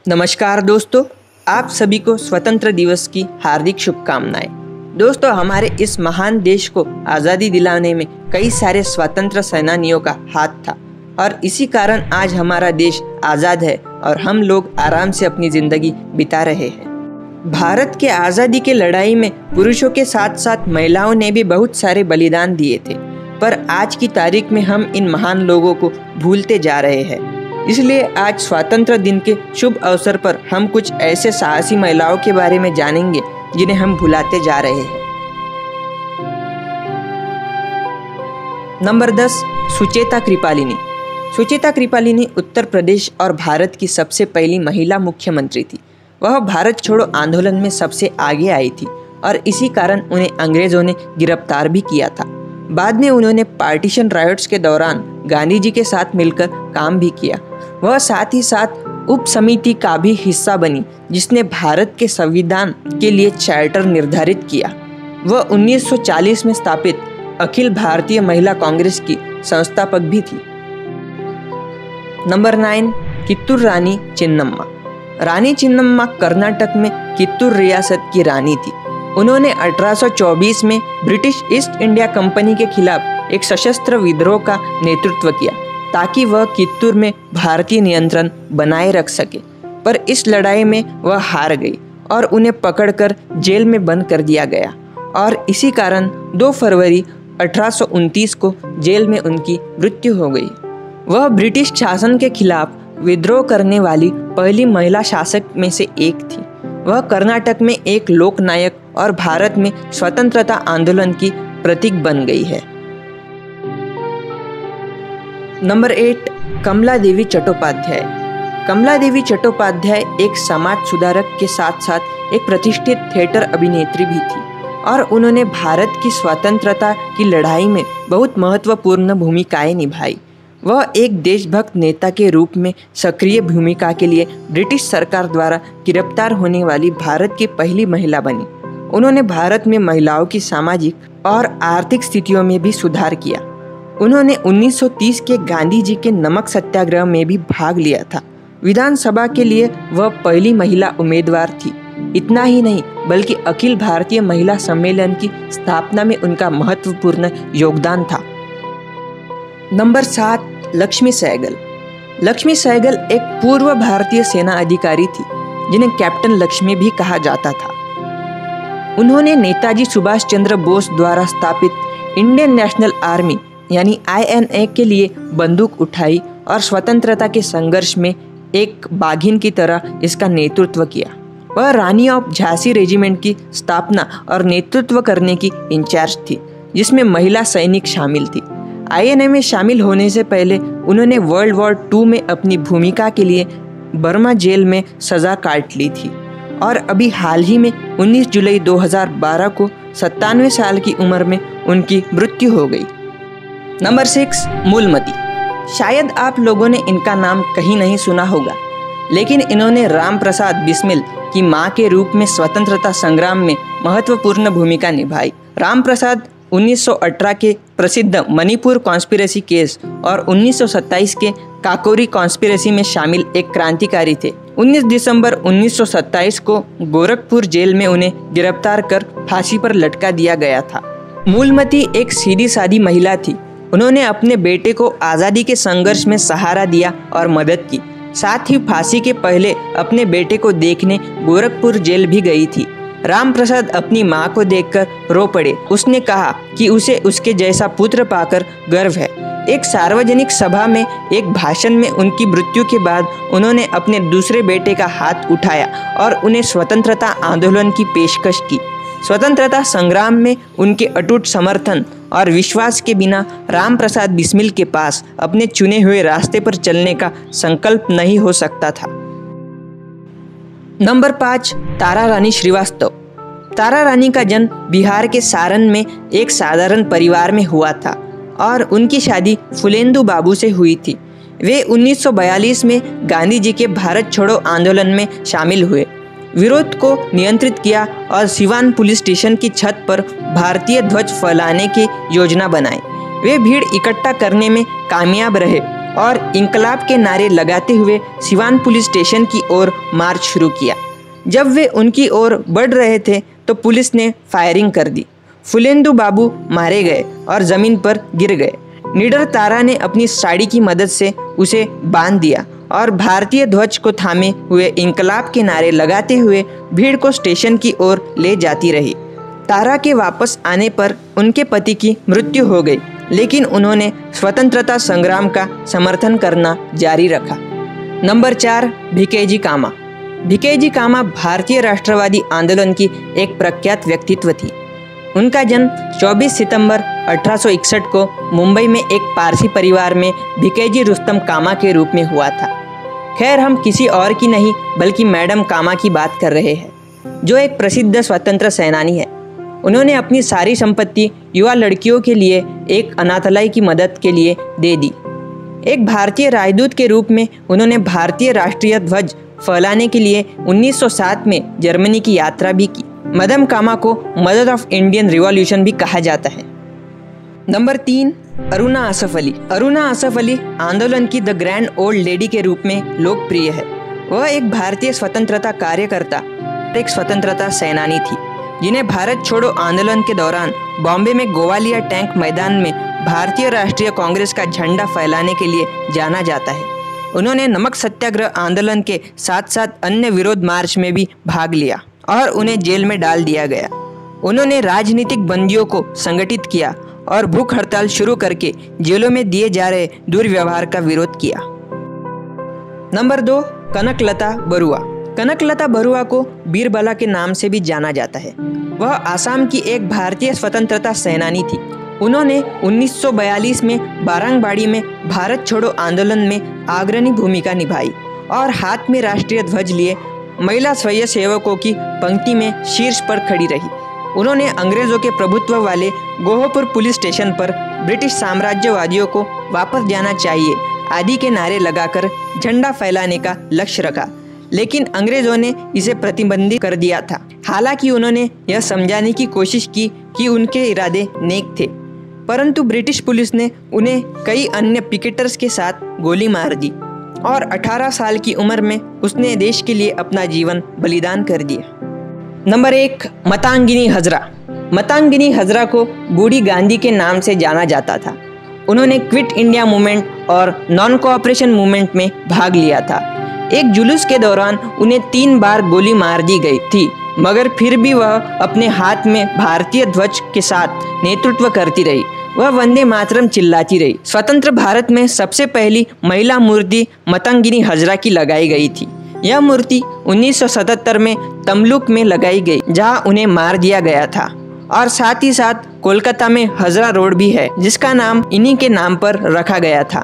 नमस्कार दोस्तों, आप सभी को स्वतंत्र दिवस की हार्दिक शुभकामनाएं। दोस्तों, हमारे इस महान देश को आज़ादी दिलाने में कई सारे स्वतंत्र सेनानियों का हाथ था और इसी कारण आज हमारा देश आज़ाद है और हम लोग आराम से अपनी ज़िंदगी बिता रहे हैं। भारत के आज़ादी की लड़ाई में पुरुषों के साथ साथ महिलाओं ने भी बहुत सारे बलिदान दिए थे, पर आज की तारीख में हम इन महान लोगों को भूलते जा रहे हैं। इसलिए आज स्वतंत्र दिन के शुभ अवसर पर हम कुछ ऐसे साहसी महिलाओं के बारे में जानेंगे जिन्हें हम भुलाते जा रहे हैं। नंबर 10, सुचेता कृपालिनी। सुचेता कृपालिनी उत्तर प्रदेश और भारत की सबसे पहली महिला मुख्यमंत्री थी। वह भारत छोड़ो आंदोलन में सबसे आगे आई थी और इसी कारण उन्हें अंग्रेजों ने गिरफ्तार भी किया था। बाद में उन्होंने पार्टीशन राइट्स के दौरान गांधी जी के साथ मिलकर काम भी किया। वह साथ ही साथ उप समिति का भी हिस्सा बनी जिसने भारत के संविधान के लिए चार्टर निर्धारित किया। वह 1940 में स्थापित अखिल भारतीय महिला कांग्रेस की संस्थापक भी थी। नंबर 9, कित्तूर रानी चिन्नम्मा। रानी चिन्नम्मा कर्नाटक में कित्तूर रियासत की रानी थी। उन्होंने 1824 में ब्रिटिश ईस्ट इंडिया कंपनी के खिलाफ एक सशस्त्र विद्रोह का नेतृत्व किया ताकि वह कित्तूर में भारतीय नियंत्रण बनाए रख सके, पर इस लड़ाई में वह हार गई और उन्हें पकड़कर जेल में बंद कर दिया गया और इसी कारण 2 फरवरी 1829 को जेल में उनकी मृत्यु हो गई। वह ब्रिटिश शासन के खिलाफ विद्रोह करने वाली पहली महिला शासक में से एक थी। वह कर्नाटक में एक लोकनायक और भारत में स्वतंत्रता आंदोलन की प्रतीक बन गई है। नंबर 8, कमला देवी चट्टोपाध्याय। कमला देवी चट्टोपाध्याय एक समाज सुधारक के साथ साथ एक प्रतिष्ठित थिएटर अभिनेत्री भी थी और उन्होंने भारत की स्वतंत्रता की लड़ाई में बहुत महत्वपूर्ण भूमिकाएं निभाई। वह एक देशभक्त नेता के रूप में सक्रिय भूमिका के लिए ब्रिटिश सरकार द्वारा गिरफ्तार होने वाली भारत की पहली महिला बनी। उन्होंने भारत में महिलाओं की सामाजिक और आर्थिक स्थितियों में भी सुधार किया। उन्होंने 1930 के गांधी जी के नमक सत्याग्रह में भी भाग लिया था। विधानसभा के लिए वह पहली महिला उम्मीदवार थी। इतना ही नहीं बल्कि अखिल भारतीय महिला सम्मेलन की स्थापना में उनका महत्वपूर्ण योगदान था। नंबर 7, लक्ष्मी सहगल। लक्ष्मी सहगल एक पूर्व भारतीय सेना अधिकारी थी जिन्हें कैप्टन लक्ष्मी भी कहा जाता था। उन्होंने नेताजी सुभाष चंद्र बोस द्वारा स्थापित इंडियन नेशनल आर्मी यानी INA के लिए बंदूक उठाई और स्वतंत्रता के संघर्ष में एक बाघिन की तरह इसका नेतृत्व किया। वह रानी ऑफ झांसी रेजिमेंट की स्थापना और नेतृत्व करने की इंचार्ज थी, जिसमें महिला सैनिक शामिल थी। INA में शामिल होने से पहले उन्होंने वर्ल्ड वॉर 2 में अपनी भूमिका के लिए बर्मा जेल में सजा काट ली थी और अभी हाल ही में 19 जुलाई 2012 को 97 साल की उम्र में उनकी मृत्यु हो गई। नंबर 6, मूलमती। शायद आप लोगों ने इनका नाम कहीं नहीं सुना होगा, लेकिन इन्होंने राम प्रसाद बिस्मिल की मां के रूप में स्वतंत्रता संग्राम में महत्वपूर्ण भूमिका निभाई। राम प्रसाद 1918 के प्रसिद्ध मणिपुर कॉन्स्पिरेसी केस और 1927 के काकोरी कॉन्स्पिरेसी में शामिल एक क्रांतिकारी थे। 19 दिसंबर 1927 को गोरखपुर जेल में उन्हें गिरफ्तार कर फांसी पर लटका दिया गया था। मूलमती एक सीधी सादी महिला थी। उन्होंने अपने बेटे को आज़ादी के संघर्ष में सहारा दिया और मदद की। साथ ही फांसी के पहले अपने बेटे को देखने गोरखपुर जेल भी गई थी। राम प्रसाद अपनी मां को देखकर रो पड़े। उसने कहा कि उसे उसके जैसा पुत्र पाकर गर्व है। एक सार्वजनिक सभा में एक भाषण में उनकी मृत्यु के बाद उन्होंने अपने दूसरे बेटे का हाथ उठाया और उन्हें स्वतंत्रता आंदोलन की पेशकश की। स्वतंत्रता संग्राम में उनके अटूट समर्थन और विश्वास के बिना राम प्रसाद बिस्मिल के पास अपने चुने हुए रास्ते पर चलने का संकल्प नहीं हो सकता था। नंबर 5, तारा रानी श्रीवास्तव। तारा रानी का जन्म बिहार के सारण में एक साधारण परिवार में हुआ था और उनकी शादी फुलेंदु बाबू से हुई थी। वे 1942 में गांधी जी के भारत छोड़ो आंदोलन में शामिल हुए, विरोध को नियंत्रित किया और सिवान पुलिस स्टेशन की छत पर भारतीय ध्वज फहराने की योजना बनाई। वे भीड़ इकट्ठा करने में कामयाब रहे और इंकलाब के नारे लगाते हुए सिवान पुलिस स्टेशन की ओर मार्च शुरू किया। जब वे उनकी ओर बढ़ रहे थे तो पुलिस ने फायरिंग कर दी। फुलेंदु बाबू मारे गए और ज़मीन पर गिर गए। निडर तारा ने अपनी साड़ी की मदद से उसे बांध दिया और भारतीय ध्वज को थामे हुए इंकलाब के नारे लगाते हुए भीड़ को स्टेशन की ओर ले जाती रही। तारा के वापस आने पर उनके पति की मृत्यु हो गई, लेकिन उन्होंने स्वतंत्रता संग्राम का समर्थन करना जारी रखा। नंबर 4, भिकेजी कामा। भिकेजी कामा भारतीय राष्ट्रवादी आंदोलन की एक प्रख्यात व्यक्तित्व थी। उनका जन्म 24 सितंबर 1861 को मुंबई में एक पारसी परिवार में भिकेजी रुस्तम कामा के रूप में हुआ था। खैर, हम किसी और की नहीं बल्कि मैडम कामा की बात कर रहे हैं, जो एक प्रसिद्ध स्वतंत्र सेनानी है। उन्होंने अपनी सारी संपत्ति युवा लड़कियों के लिए एक अनाथालय की मदद के लिए दे दी। एक भारतीय राजदूत के रूप में उन्होंने भारतीय राष्ट्रीय ध्वज फहराने के लिए 1907 में जर्मनी की यात्रा भी की। मदम कामा को मदर ऑफ इंडियन रिवॉल्यूशन भी कहा जाता है। नंबर 3, अरुणा आसफ अली। अरुणा आसफ अली आंदोलन की द ग्रैंड ओल्ड लेडी के रूप में लोकप्रिय है। वह एक भारतीय स्वतंत्रता कार्यकर्ता, एक स्वतंत्रता सेनानी थी, जिन्हें भारत छोड़ो आंदोलन के दौरान बॉम्बे में गोवालिया टैंक मैदान में भारतीय राष्ट्रीय कांग्रेस का झंडा फहराने के लिए जाना जाता है। उन्होंने नमक सत्याग्रह आंदोलन के साथ साथ अन्य विरोध मार्च में भी भाग लिया और उन्हें जेल में डाल दिया गया। उन्होंने राजनीतिक बंदियों को संगठित किया और भूख हड़ताल शुरू करके जेलों में दिए जा रहे दुर्व्यवहार का विरोध किया। नंबर 2, कनकलता बरुआ। कनकलता बरुआ को बीरबला के नाम से भी जाना जाता है। वह आसाम की एक भारतीय स्वतंत्रता सेनानी थी। उन्होंने 1942 में बारंगबाड़ी में भारत छोड़ो आंदोलन में अग्रणी भूमिका निभाई और हाथ में राष्ट्रीय ध्वज लिए महिला स्वयंसेवकों की पंक्ति में शीर्ष पर खड़ी रही। उन्होंने अंग्रेजों के प्रभुत्व वाले गोहपुर पुलिस स्टेशन पर ब्रिटिश साम्राज्यवादियों को वापस जाना चाहिए आदि के नारे लगाकर झंडा फहराने का लक्ष्य रखा, लेकिन अंग्रेजों ने इसे प्रतिबंधित कर दिया था। हालांकि उन्होंने यह समझाने की कोशिश की कि उनके इरादे नेक थे, परंतु ब्रिटिश पुलिस ने उन्हें कई अन्य पिकेटर्स के साथ गोली मार दी और 18 साल की उम्र में उसने देश के लिए अपना जीवन बलिदान कर दिया। नंबर 1, मातंगिनी हजरा। मातंगिनी हजरा को बूढ़ी गांधी के नाम से जाना जाता था। उन्होंने क्विट इंडिया मूवमेंट और नॉन कोऑपरेशन मूवमेंट में भाग लिया था। एक जुलूस के दौरान उन्हें 3 बार गोली मार दी गई थी, मगर फिर भी वह अपने हाथ में भारतीय ध्वज के साथ नेतृत्व करती रही। वह वंदे मातरम चिल्लाती रही। स्वतंत्र भारत में सबसे पहली महिला मूर्ति मातंगिनी हजरा की लगाई गई थी। यह मूर्ति 1977 में तमलुक में लगाई गई, जहां उन्हें मार दिया गया था, और साथ ही साथ कोलकाता में हजरा रोड भी है, जिसका नाम इन्हीं के नाम पर रखा गया था।